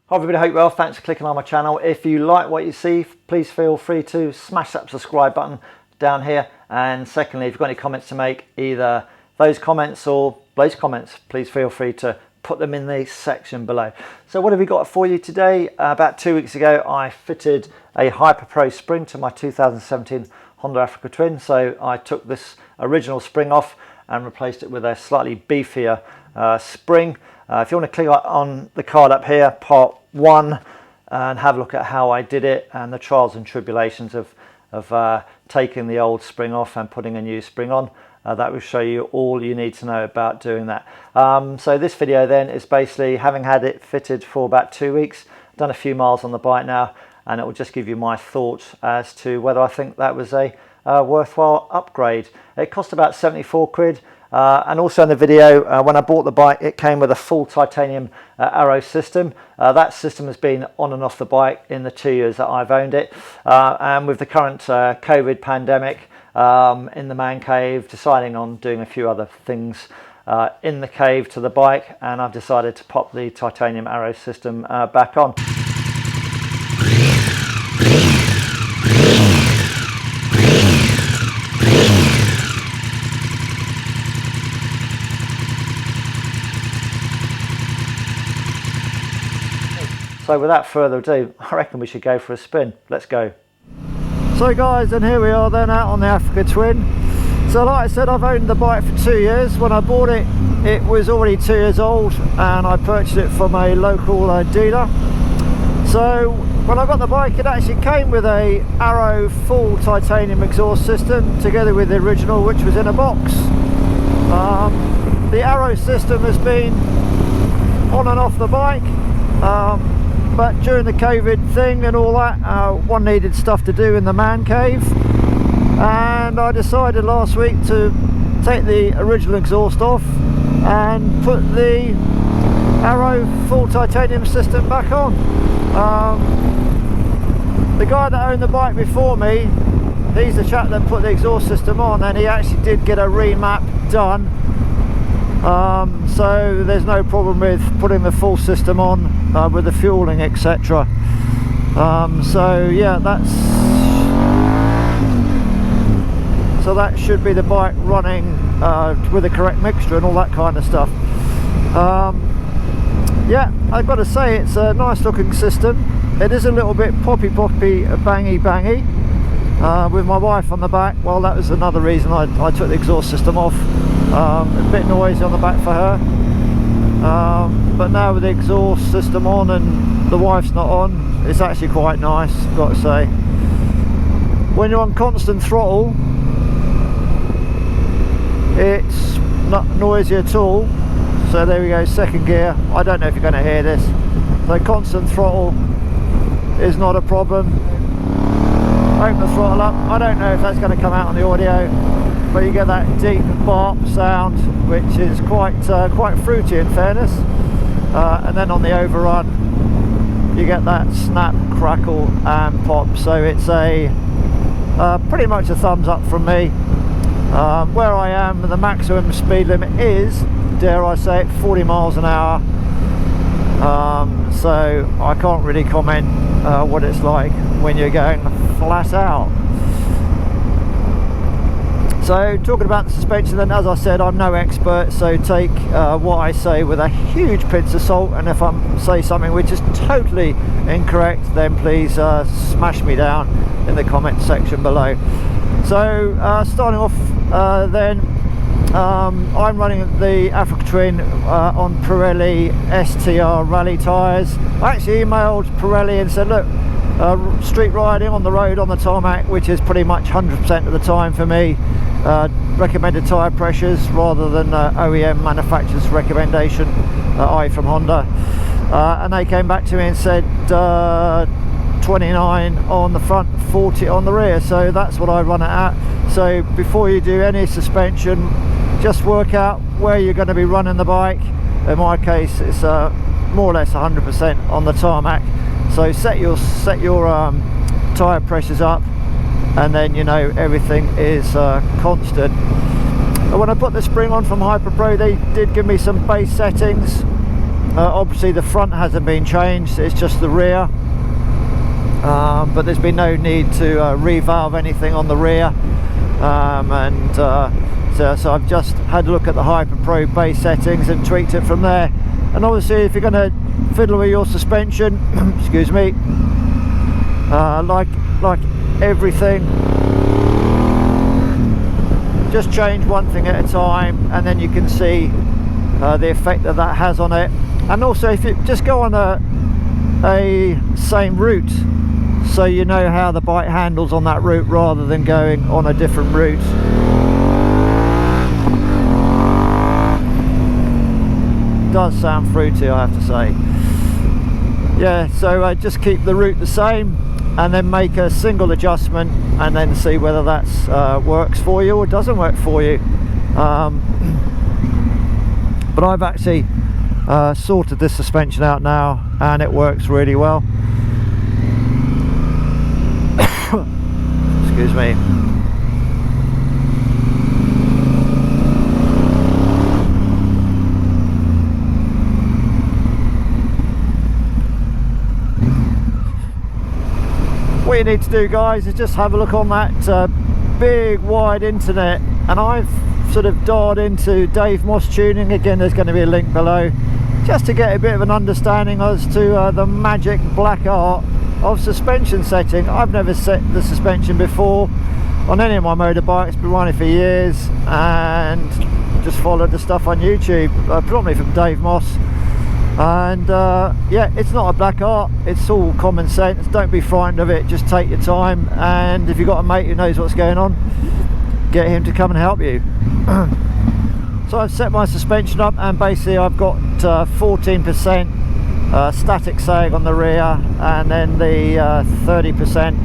Hi everybody, hope you're well. Thanks for clicking on my channel. If you like what you see, please feel free to smash that subscribe button down here. And secondly, if you've got any comments to make, either those comments or those comments, please feel free to put them in the section below. So what have we got for you today? About 2 weeks ago, I fitted a HyperPro spring to my 2017 Honda Africa Twin. So I took this original spring off and replaced it with a slightly beefier spring. If you want to click on the card up here, part 1, and have a look at how I did it and the trials and tribulations of taking the old spring off and putting a new spring on, that will show you all you need to know about doing that. So this video then is basically having had it fitted for about 2 weeks, done a few miles on the bike now, and it will just give you my thoughts as to whether I think that was a worthwhile upgrade. It cost about 74 quid. And also in the video, when I bought the bike, it came with a full titanium Arrow system. That system has been on and off the bike in the 2 years that I've owned it. And with the current COVID pandemic in the man cave, deciding on doing a few other things in the cave to the bike, and I've decided to pop the titanium Arrow system back on. So without further ado, I reckon we should go for a spin. Let's go. So guys, and here we are then out on the Africa Twin. So like I said, I've owned the bike for 2 years. When I bought it, it was already 2 years old, and I purchased it from a local dealer. So when I got the bike, it actually came with a Arrow full titanium exhaust system, together with the original, which was in a box. The Arrow system has been on and off the bike. But during the COVID thing and all that, one needed stuff to do in the man cave, and I decided last week to take the original exhaust off and put the Arrow full titanium system back on. The guy that owned the bike before me, he's the chap that put the exhaust system on, and he actually did get a remap done. So there's no problem with putting the full system on with the fueling, etc. So yeah, so that should be the bike running with the correct mixture and all that kind of stuff. Yeah, I've got to say, it's a nice looking system. It is a little bit poppy bangy with my wife on the back. Well, that was another reason I took the exhaust system off. A bit noisy on the back for her, but now with the exhaust system on and the wife's not on, it's actually quite nice, got to say. When you're on constant throttle, it's not noisy at all. So there we go, second gear. I don't know if you're going to hear this. So constant throttle is not a problem. Open the throttle up. I don't know if that's going to come out on the audio, but you get that deep barp sound, which is quite fruity in fairness. And then on the overrun, you get that snap, crackle and pop. So it's a pretty much a thumbs up from me. Where I am, the maximum speed limit is, dare I say it, 40 miles an hour. So I can't really comment what it's like when you're going flat out. So talking about the suspension then, as I said, I'm no expert, so take what I say with a huge pinch of salt, and if I say something which is totally incorrect, then please smash me down in the comment section below. So starting off then, I'm running the Africa Twin on Pirelli STR rally tyres. I actually emailed Pirelli and said, look, street riding on the road on the tarmac, which is pretty much 100% of the time for me, recommended tyre pressures rather than OEM manufacturer's recommendation, i.e. from Honda, and they came back to me and said 29 on the front, 40 on the rear. So that's what I run it at. So before you do any suspension, just work out where you're going to be running the bike. In my case, it's more or less 100% on the tarmac. So set your tyre pressures up, and then you know everything is constant. And when I put the spring on from HyperPro, they did give me some base settings. Obviously the front hasn't been changed, it's just the rear, but there's been no need to revalve anything on the rear, so I've just had a look at the HyperPro base settings and tweaked it from there. And obviously if you're going to fiddle with your suspension excuse me, like everything, just change one thing at a time, and then you can see the effect that that has on it. And also if you just go on a same route, so you know how the bike handles on that route rather than going on a different route. It does sound fruity, I have to say. Yeah, so just keep the route the same and then make a single adjustment and then see whether that's works for you or doesn't work for you. But I've actually sorted this suspension out now and it works really well. Excuse me. What you need to do, guys, is just have a look on that big wide internet, and I've sort of dialed into Dave Moss Tuning. Again, there's going to be a link below, just to get a bit of an understanding as to the magic black art of suspension setting. I've never set the suspension before on any of my motorbikes, been running for years, and just followed the stuff on YouTube, predominantly from Dave Moss. And yeah, it's not a black art, it's all common sense. Don't be frightened of it, just take your time, and if you've got a mate who knows what's going on, get him to come and help you. So I've set my suspension up, and basically I've got 14% static sag on the rear, and then the 30%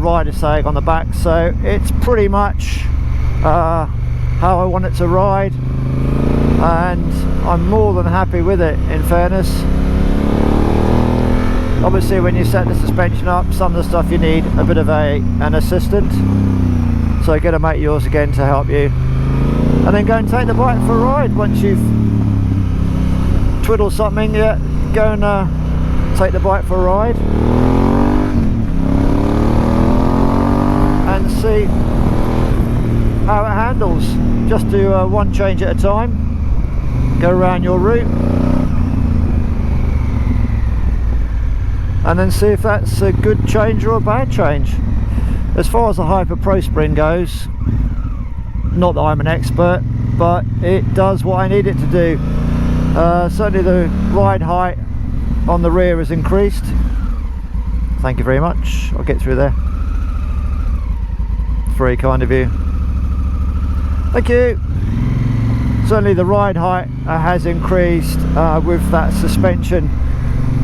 rider sag on the back. So it's pretty much how I want it to ride, and I'm more than happy with it, in fairness. Obviously when you set the suspension up, some of the stuff you need a bit of an assistant, so get a mate of yours again to help you, and then go and take the bike for a ride. Once you've twiddled something, yeah, go and take the bike for a ride and see how it handles. Just do one change at a time, go around your route, and then see if that's a good change or a bad change. As far as the HyperPro spring goes, not that I'm an expert, but it does what I need it to do. Certainly the ride height on the rear has increased. Thank you very much, I'll get through there. Very kind of you. Thank you. Certainly the ride height has increased with that suspension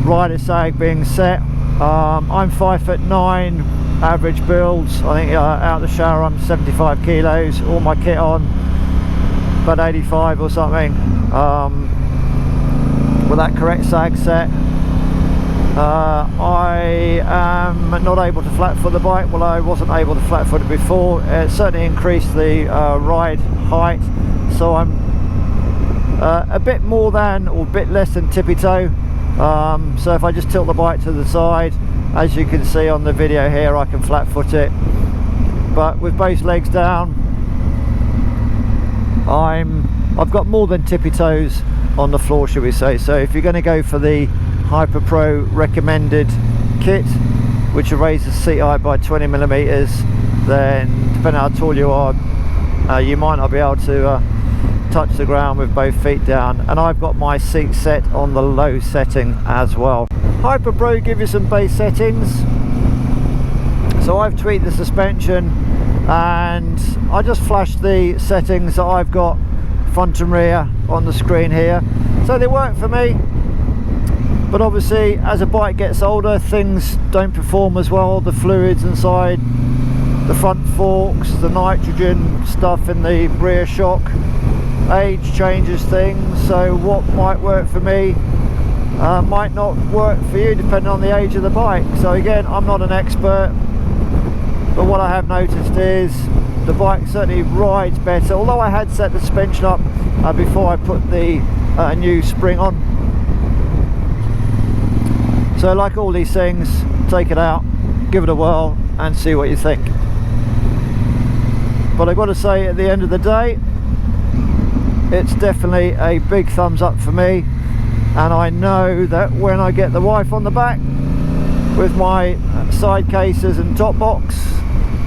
rider sag being set. I'm 5'9", average builds. I think out of the shower I'm 75 kilos, all my kit on about 85 or something. With that correct sag set, I am not able to flat foot the bike. Well, I wasn't able to flat foot it before. It certainly increased the ride height, so I'm a bit more than or a bit less than tippy toe. So if I just tilt the bike to the side, as you can see on the video here, I can flat foot it, but with both legs down I've got more than tippy toes on the floor, should we say. So if you're going to go for the HyperPro recommended kit, which raises seat height by 20mm, then depending on how tall you are, you might not be able to touch the ground with both feet down. And I've got my seat set on the low setting as well. HyperPro give you some base settings, so I've tweaked the suspension, and I just flashed the settings that I've got front and rear on the screen here, so they work for me. But obviously as a bike gets older, things don't perform as well. The fluids inside the front forks, the nitrogen stuff in the rear shock, age changes things. So what might work for me might not work for you, depending on the age of the bike. So again, I'm not an expert, but what I have noticed is the bike certainly rides better. Although I had set the suspension up before I put the new spring on, So like all these things, take it out, give it a whirl and see what you think. But I've got to say, at the end of the day, it's definitely a big thumbs up for me, and I know that when I get the wife on the back with my side cases and top box,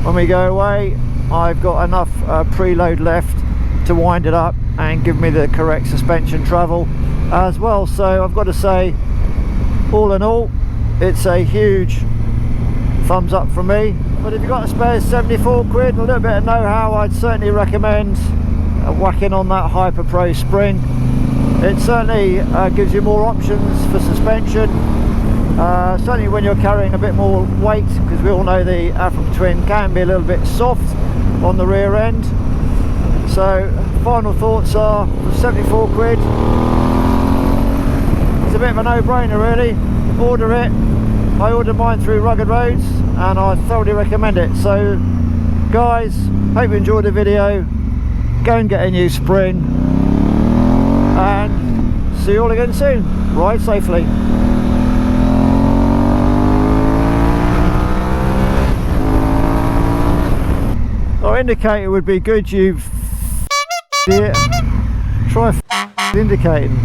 when we go away, I've got enough preload left to wind it up and give me the correct suspension travel as well. So I've got to say, all in all, it's a huge thumbs up from me. But if you've got a spare 74 quid and a little bit of know-how, I'd certainly recommend whacking on that Hyper Pro spring. It certainly gives you more options for suspension, certainly when you're carrying a bit more weight, because we all know the Africa Twin can be a little bit soft on the rear end. So final thoughts are, for 74 quid, it's a bit of a no-brainer really. Order it. I ordered mine through Rugged Roads and I thoroughly recommend it. So guys, hope you enjoyed the video. Go and get a new spring, and see you all again soon. Ride safely. Our indicator would be good, you idiot. Try indicating.